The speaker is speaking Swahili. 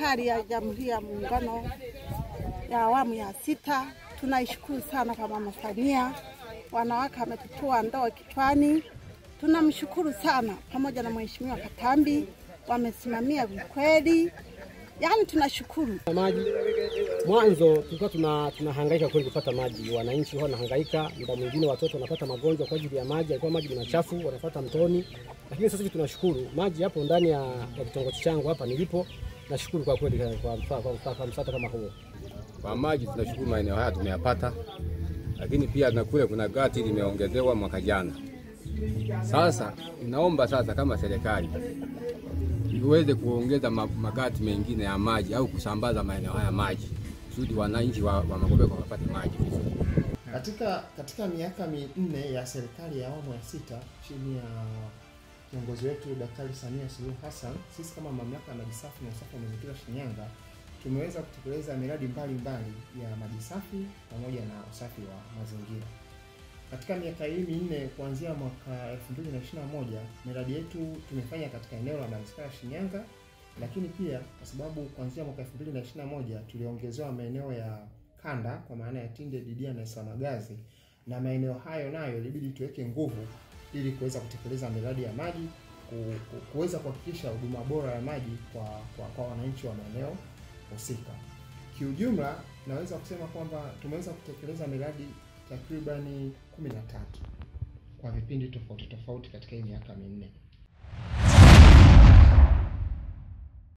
serikali ya Jamhuri ya Muungano ya awamu ya 6 tunaishukuru sana kwa Mama Samia. Wanawake ametutua ndoo kichwani. Tunamshukuru sana pamoja na Mheshimiwa Katambi, wamesimamia kweli. Yaani tunashukuru. Maji mwanzo tulikuwa tunahangaika kweli kupata maji. Wananchi wao wanahangaika, muda mwingine watoto wanapata magonjwa kwa ajili ya maji, alikuwa maji ni machafu, wanafuata mtoni. Lakini sasa hivi tunashukuru maji hapo ndani ya kitongoji changu hapa nilipo. Nashukuru kwa kweli kwa msaada kama huo. Kwa maji tunashukuru, maeneo haya tumeyapata. Lakini pia na kule kuna gati limeongezewa mwaka jana. Sasa naomba sasa kama serikali iweze kuongeza magati mengine ya maji au kusambaza maeneo haya maji kusudi wananchi wa Makobeko wapate maji vizuri. Katika miaka 4 ya serikali ya awamu ya 6 chini ya kiongozi wetu Daktari Samia Suluhu Hassan, sisi kama mamlaka ya maji safi na usafi wa mazingira Shinyanga tumeweza kutekeleza miradi mbalimbali ya maji safi pamoja na usafi wa mazingira. Katika miaka hii 4 kuanzia mwaka 2021 miradi yetu tumefanya katika eneo la manispaa ya Shinyanga, lakini pia kwa sababu kuanzia mwaka 2021 tuliongezewa maeneo ya kanda kwa maana ya Tinde, Didia na Isamagazi, na maeneo hayo nayo ilibidi tuweke nguvu ili kuweza kutekeleza miradi ya maji, kuweza kuhakikisha huduma bora ya maji kwa wananchi wa maeneo husika. Kiujumla naweza kusema kwamba tumeweza kutekeleza miradi takribani 13 kwa vipindi tofauti katika hii miaka 4.